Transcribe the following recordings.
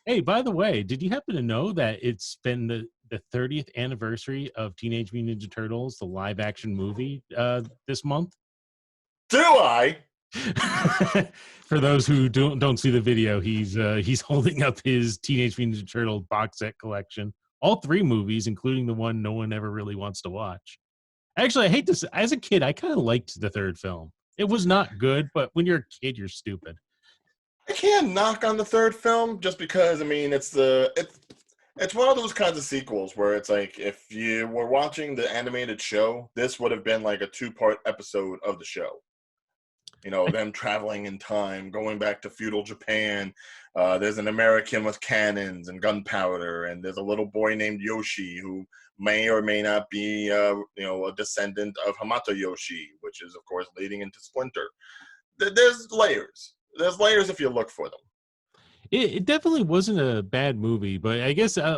Hey, by the way, did you happen to know that it's been the 30th anniversary of Teenage Mutant Ninja Turtles, the live action movie, this month? Do I? For those who don't see the video, he's holding up his Teenage Mutant Ninja Turtle box set collection, all three movies, including the one no one ever really wants to watch. Actually, I hate to say, as a kid, I kind of liked the third film. It was not good, but when you're a kid, you're stupid. I can't knock on the third film just because I mean it's one of those kinds of sequels where it's like if you were watching the animated show, this would have been like a two-part episode of the show. You know, them traveling in time, going back to feudal Japan. There's an American with cannons and gunpowder, and there's a little boy named Yoshi who may or may not be, a descendant of Hamato Yoshi, which is, of course, leading into Splinter. There's layers. There's layers if you look for them. It definitely wasn't a bad movie, but I guess I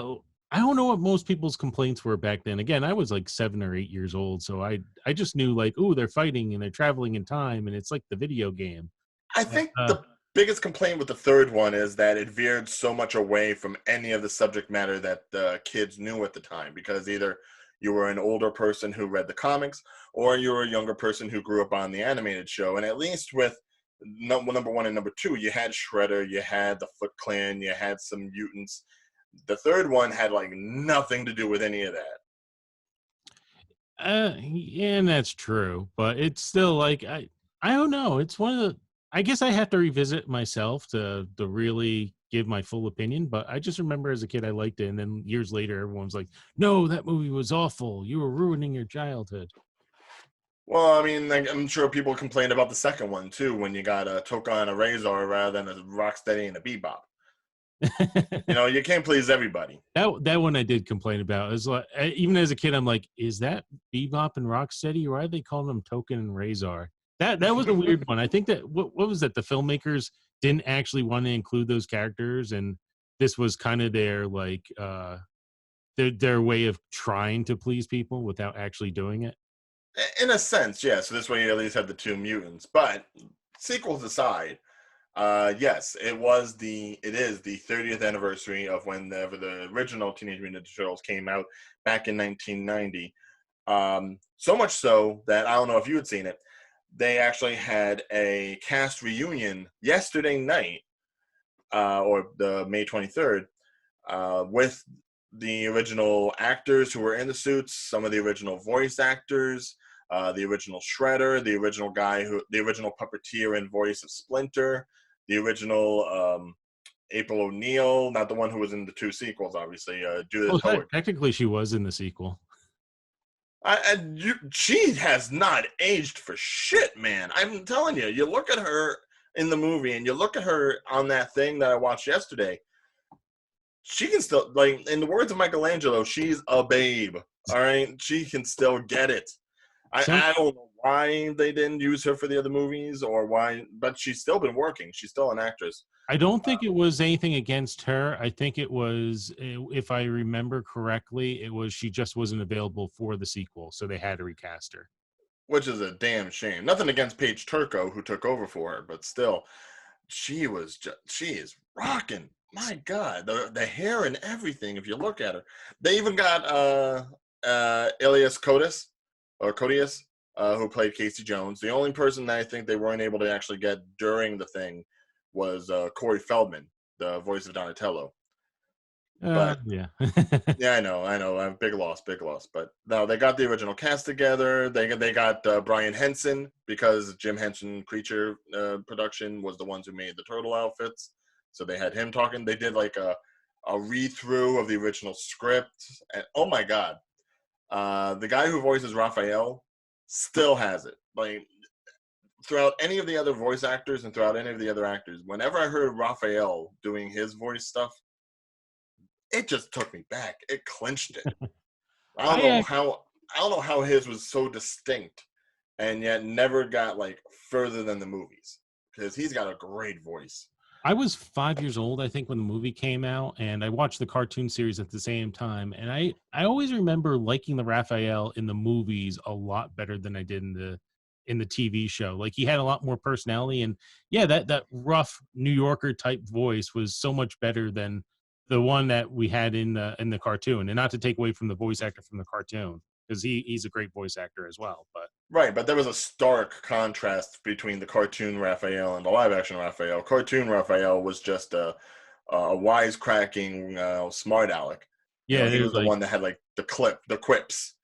don't know what most people's complaints were back then. Again, I was like 7 or 8 years old, so I just knew like, oh, they're fighting and they're traveling in time, and it's like the video game. I Uh, think uh, the biggest complaint with the third one is that it veered so much away from any of the subject matter that the kids knew at the time, because either you were an older person who read the comics or you were a younger person who grew up on the animated show. And at least with number one and number two, you had Shredder, you had the Foot Clan, you had some mutants. The third one had like nothing to do with any of that. yeah, and that's true, but it's still like I don't know. It's one of the. I guess I have to revisit myself to really give my full opinion. But I just remember as a kid I liked it, and then years later everyone's like, "No, that movie was awful. You were ruining your childhood." Well, I mean, like, I'm sure people complained about the second one too, when you got a Toka and a Razor rather than a Rocksteady and a Bebop. You know, you can't please everybody. That one I did complain about. Is like even as a kid, I'm like, is that Bebop and Rocksteady? Why are they calling them Token and Razor? That was a weird one. I think that what was that? The filmmakers didn't actually want to include those characters, and this was kind of their like their way of trying to please people without actually doing it. In a sense, yeah. So this way, you at least had the two mutants. But sequels aside, yes, it is the 30th anniversary of whenever the original Teenage Mutant Ninja Turtles came out back in 1990. So much so that I don't know if you had seen it. They actually had a cast reunion yesterday night, or the May 23rd, with the original actors who were in the suits, some of the original voice actors, the original Shredder, the original puppeteer and voice of Splinter, the original April O'Neil, not the one who was in the two sequels, obviously, Judith Well, Howard. technically, she was in the sequel. She has not aged for shit, man. I'm telling you, you look at her in the movie and you look at her on that thing that I watched yesterday, she can still, like, in the words of Michelangelo, she's a babe. All right, she can still get it. Some I don't know why they didn't use her for the other movies or why, but she's still been working. She's still an actress. I don't think it was anything against her. I think it was, if I remember correctly, it was she just wasn't available for the sequel, so they had to recast her. Which is a damn shame. Nothing against Paige Turco, who took over for her, but still, she is rocking. My God, the hair and everything. If you look at her, they even got Elias Koteas or Codius, who played Casey Jones. The only person that I think they weren't able to actually get during the thing was Corey Feldman, the voice of Donatello. But Yeah. yeah, I know. Big loss, big loss. But no, they got the original cast together. They got Brian Henson, because Jim Henson Creature production was the ones who made the turtle outfits. So they had him talking. They did like a read through of the original script, and oh my God, the guy who voices Raphael still has it. Like, throughout any of the other voice actors and throughout any of the other actors, whenever I heard Raphael doing his voice stuff, it just took me back. It clinched it. I don't I know ac- how his was so distinct and yet never got like further than the movies, because he's got a great voice. I was 5 years old, I think, when the movie came out, and I watched the cartoon series at the same time. And I always remember liking the Raphael in the movies a lot better than I did in the TV show. Like he had a lot more personality, and yeah, that rough New Yorker type voice was so much better than the one that we had in the cartoon, and not to take away from the voice actor from the cartoon, because he's a great voice actor as well. But Right, but there was a stark contrast between the cartoon Raphael and the live action Raphael. Cartoon Raphael was just a wisecracking smart aleck. yeah, He there's was the like one that had like the quips.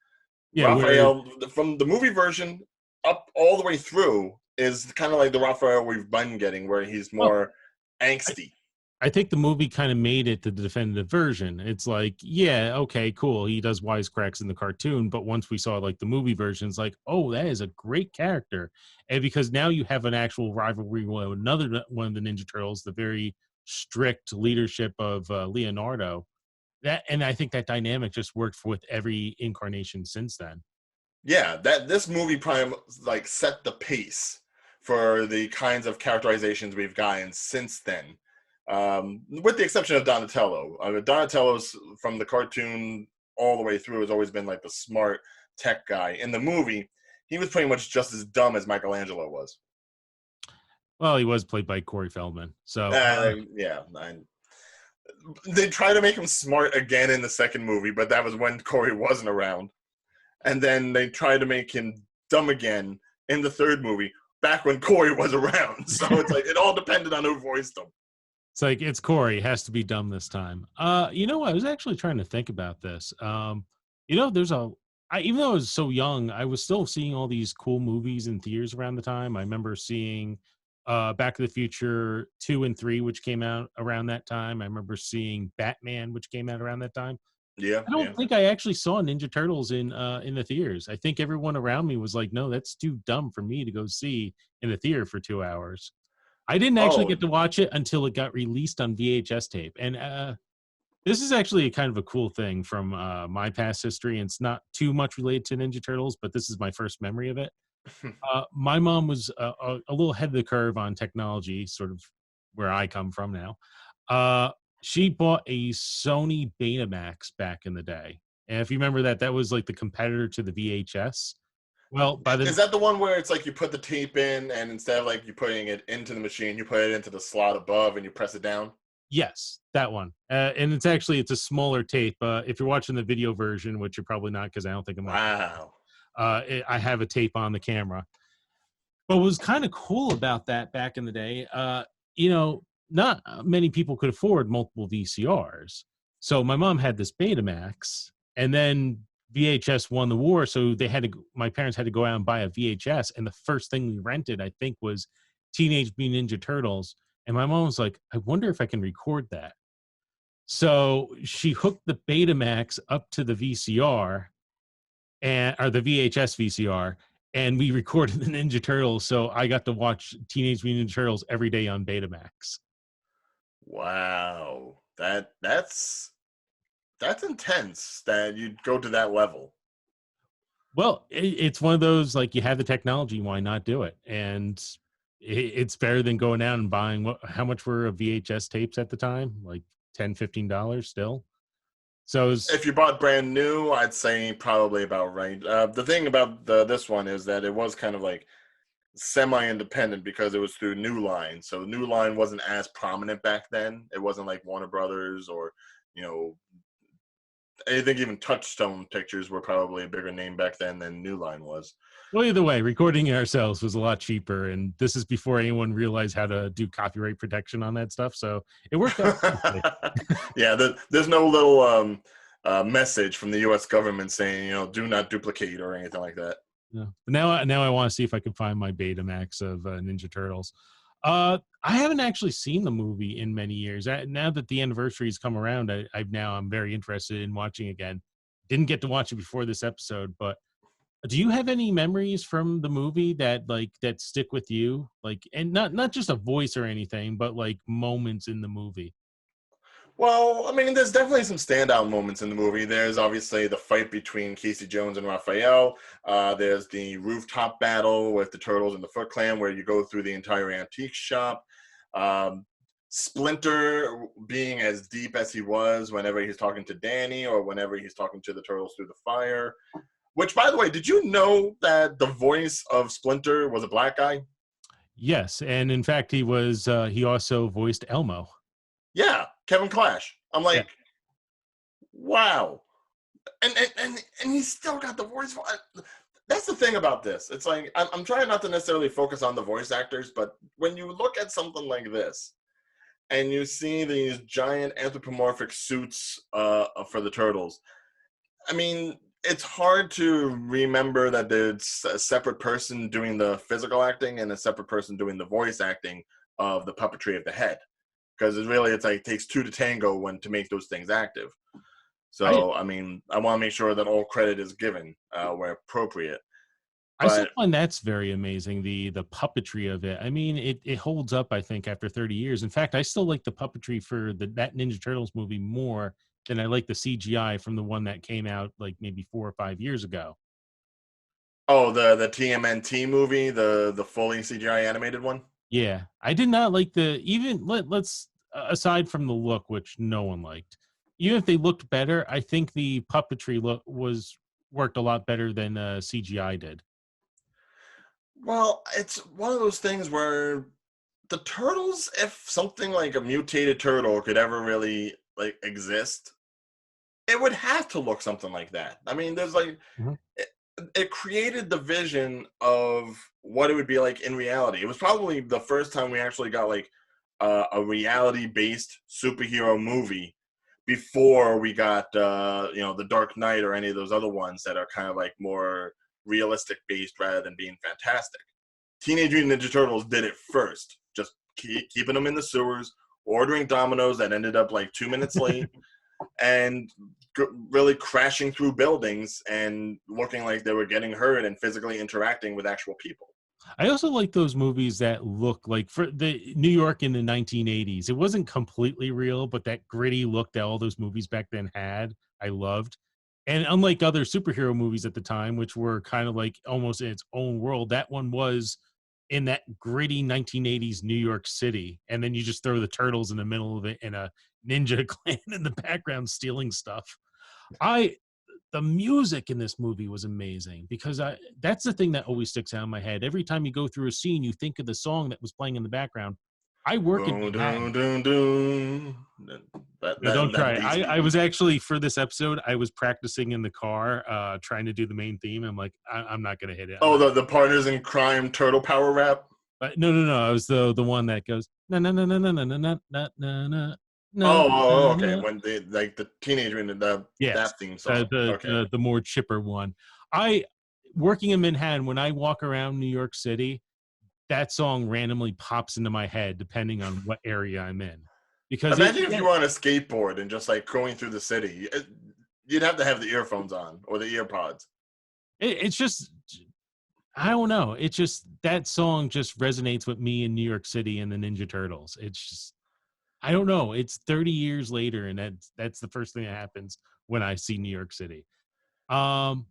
yeah, where Raphael from the movie version up all the way through is kind of like the Raphael we've been getting, where he's well, more angsty. I think the movie kind of made it the definitive version. It's like, yeah, okay, cool. He does wisecracks in the cartoon, but once we saw like the movie version, it's like, oh, that is a great character. And because now you have an actual rivalry with another one of the Ninja Turtles, the very strict leadership of Leonardo. That, and I think that dynamic just worked with every incarnation since then. Yeah, that this movie probably like set the pace for the kinds of characterizations we've gotten since then. With the exception of Donatello. Donatello's from the cartoon all the way through has always been like the smart tech guy. In the movie, he was pretty much just as dumb as Michelangelo was. Well, he was played by Corey Feldman. So, Yeah, they try to make him smart again in the second movie, but that was when Corey wasn't around. And then they tried to make him dumb again in the third movie, back when Corey was around. So it's like it all depended on who voiced him. it's like it's Corey, has to be dumb this time. I was actually trying to think about this. There's even though I was so young, I was still seeing all these cool movies in theaters around the time. I remember seeing Back to the Future 2 and 3, which came out around that time. I remember seeing Batman, which came out around that time. Yeah, I don't think I actually saw Ninja Turtles in the theaters. I think everyone around me was like, "No, that's too dumb for me to go see in the theater for 2 hours." I didn't actually Oh, get to watch it until it got released on VHS tape. And this is actually kind of a cool thing from my past history. And it's not too much related to Ninja Turtles, but this is my first memory of it. My mom was a little ahead of the curve on technology, sort of where I come from now. She bought a Sony Betamax back in the day. And if you remember that, that was like the competitor to the VHS. Well, is that the one where it's like you put the tape in, and instead of like you putting it into the machine, you put it into the slot above and you press it down? yes, that one. And it's a smaller tape. If you're watching the video version, which you're probably not, because I don't think I'm. Wow. I have a tape on the camera. But what was kind of cool about that back in the day, not many people could afford multiple VCRs. So my mom had this Betamax, and then VHS won the war. So my parents had to go out and buy a VHS. And the first thing we rented, I think, was Teenage Mutant Ninja Turtles. And my mom was like, I wonder if I can record that. So she hooked the Betamax up to the VCR or the VHS VCR, and we recorded the Ninja Turtles. So I got to watch Teenage Mutant Ninja Turtles every day on Betamax. Wow. That's intense that you'd go to that level. Well, it's one of those, like, you have the technology, why not do it? And it's better than going out and buying how much were VHS tapes at the time? Like $10-15 still. So If you bought brand new, I'd say probably about right. The thing about this one is that it was kind of like semi-independent because it was through New Line. So New Line wasn't as prominent back then. It wasn't like Warner Brothers or, I think even Touchstone Pictures were probably a bigger name back then than New Line was. well, either way, recording it ourselves was a lot cheaper, and this is before anyone realized how to do copyright protection on that stuff. So it worked out. Yeah, there's no little message from the U.S. government saying, do not duplicate or anything like that. Yeah. But now I want to see if I can find my Betamax of Ninja Turtles. I haven't actually seen the movie in many years. Now that the anniversary's come around, I'm very interested in watching again. Didn't get to watch it before this episode, but do you have any memories from the movie that stick with you? Like, and not just a voice or anything, but like moments in the movie. Well, I mean, there's definitely some standout moments in the movie. There's obviously the fight between Casey Jones and Raphael. There's the rooftop battle with the Turtles and the Foot Clan, where you go through the entire antique shop. Splinter being as deep as he was whenever he's talking to Danny or whenever he's talking to the Turtles through the fire. Which, by the way, did you know that the voice of Splinter was a black guy? Yes, and in fact, he also voiced Elmo. Yeah, Kevin Clash. I'm Yeah. like, wow. And he's still got the voice. That's the thing about this. It's like I'm trying not to necessarily focus on the voice actors, but when you look at something like this and you see these giant anthropomorphic suits for the turtles, I mean, it's hard to remember that there's a separate person doing the physical acting and a separate person doing the voice acting of the puppetry of the head, because it's like it takes two to tango when to make those things active. I So, I mean, I want to make sure that all credit is given where appropriate. I still But find that's very amazing, the puppetry of it. I mean, it holds up, I think, after 30 years. In fact, I still like the puppetry for that Ninja Turtles movie more than I like the CGI from the one that came out like maybe 4 or 5 years ago. oh, the TMNT movie, the fully CGI animated one. Yeah, I did not like the even let's aside from the look, which no one liked. Even if they looked better, I think the puppetry look was worked a lot better than CGI did. Well, it's one of those things where the turtles, if something like a mutated turtle could ever really like exist, it would have to look something like that. I mean, there's like Mhm. it, it created the vision of what it would be like in reality. It was probably the first time we actually got like a reality-based superhero movie before we got the Dark Knight or any of those other ones that are kind of like more realistic based rather than being fantastic. Teenage Mutant Ninja Turtles did it first, just keeping them in the sewers, ordering Domino's that ended up like 2 minutes late, and really crashing through buildings and looking like they were getting hurt and physically interacting with actual people. I also like those movies that look like for the New York in the 1980s. It wasn't completely real, but that gritty look that all those movies back then had, I loved. And unlike other superhero movies at the time, which were kind of like almost in its own world, that one was in that gritty 1980s New York City. And then you just throw the turtles in the middle of it and a ninja clan in the background stealing stuff. I The music in this movie was amazing because that's the thing that always sticks out in my head. Every time you go through a scene, you think of the song that was playing in the background. I work in Boom, doom, Manhattan. doom, doom. No, don't That try it. beats I people. was actually for this episode, I was practicing in the car, trying to do the main theme. I'm like, I'm not gonna hit it. I'm Oh, not. the partners in crime turtle power rap. But no. I was the one that goes na na na na na na na na na na na Okay. na. When they like the teenage mutant Yes, that theme song. Okay. the more chipper one. I Working in Manhattan, when I walk around New York City, that song randomly pops into my head depending on what area I'm in. Because Imagine if you were on a skateboard and just like going through the city. You'd have to have the earphones on or the ear pods. it's just I don't know. It just that song just resonates with me in New York City and the Ninja Turtles. It's just I don't know. It's 30 years later, and that's the first thing that happens when I see New York City. Um,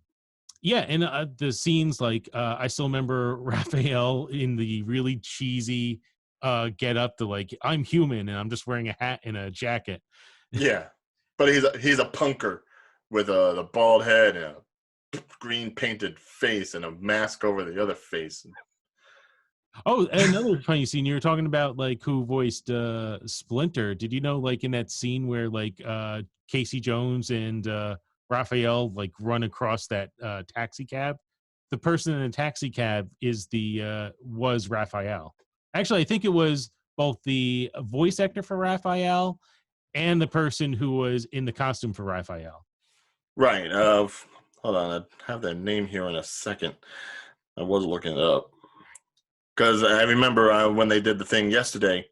Yeah, and the scenes like I still remember Raphael in the really cheesy get up to like I'm human and I'm just wearing a hat and a jacket. Yeah, but he's a punker with the bald head and a green painted face and a mask over the other face. Oh, another funny scene you were talking about like who voiced Splinter. Did you know like in that scene where like Casey Jones and Raphael like run across that taxi cab? The person in the taxi cab is the was Raphael. Actually, I think it was both the voice actor for Raphael and the person who was in the costume for Raphael. Right. Hold on. I have their name here in a second. I was looking it up because I remember when they did the thing yesterday.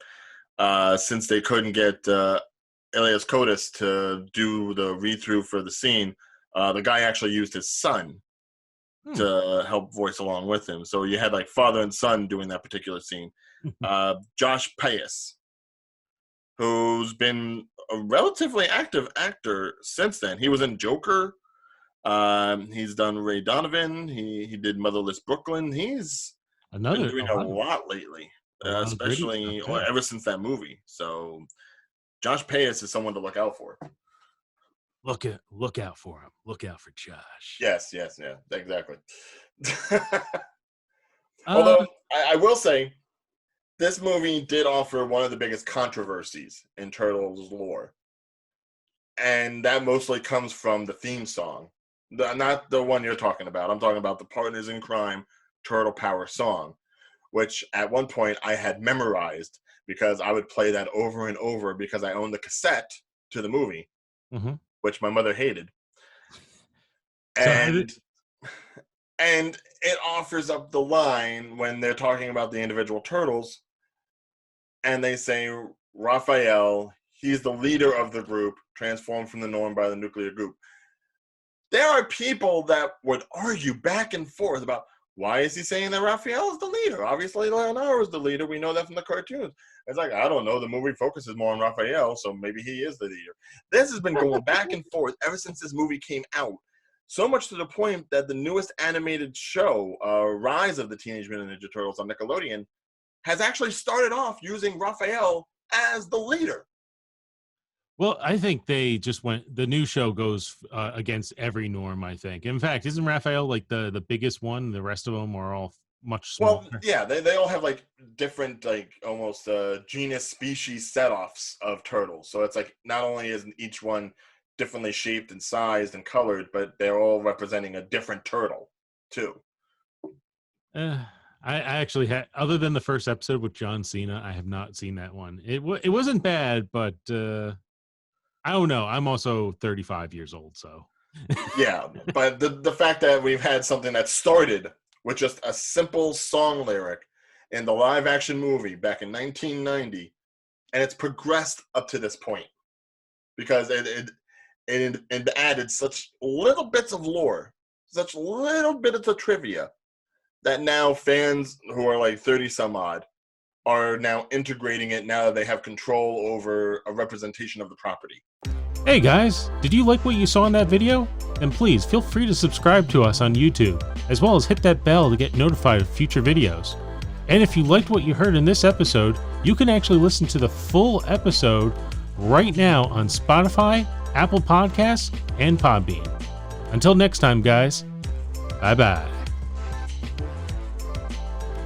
Since they couldn't get Elias Kotis to do the read through for the scene, the guy actually used his son Hmm. to help voice along with him. So you had like father and son doing that particular scene. Josh Payas, who's been a relatively active actor since then. He was in Joker. He's done Ray Donovan. He did Motherless Brooklyn. He's been Another doing a lot lately, a lot of gritty stuff especially too. ever since that movie. So Josh Payas is someone to look out for. Look out for him. Look out for Josh. Yes, yeah, exactly. Uh, Although I will say, this movie did offer one of the biggest controversies in Turtles lore. and that mostly comes from the theme song, not the one you're talking about. I'm talking about the Partners in Crime Turtle Power song, which at one point I had memorized because I would play that over and over because I owned the cassette to the movie, Mm-hmm. which my mother hated. So And it offers up the line when they're talking about the individual turtles, and they say, Raphael, he's the leader of the group, transformed from the norm by the nuclear group. There are people that would argue back and forth about, why is he saying that Raphael is the leader? Obviously, Leonardo is the leader. We know that from the cartoons. It's like, I don't know. The movie focuses more on Raphael, so maybe he is the leader. This has been going back and forth ever since this movie came out. So much to the point that the newest animated show, Rise of the Teenage Mutant Ninja Turtles on Nickelodeon, has actually started off using Raphael as the leader. Well, I think they just went. The new show goes against every norm. I think. In fact, isn't Raphael like the biggest one? The rest of them are all much smaller. Well, yeah, they all have like different, like almost genus species set-offs of turtles. So it's like not only is each one differently shaped and sized and colored, but they're all representing a different turtle too. I actually had, other than the first episode with John Cena, I have not seen that one. It wasn't bad, but I don't know. I'm also 35 years old, so. Yeah, but the fact that we've had something that started with just a simple song lyric in the live action movie back in 1990, and it's progressed up to this point because it added such little bits of lore, such little bits of trivia, that now fans who are like 30 some odd are now integrating it now that they have control over a representation of the property. Hey guys, did you like what you saw in that video? Then please feel free to subscribe to us on YouTube, as well as hit that bell to get notified of future videos. And if you liked what you heard in this episode, you can actually listen to the full episode right now on Spotify, Apple Podcasts, and Podbean. Until next time, guys, bye-bye.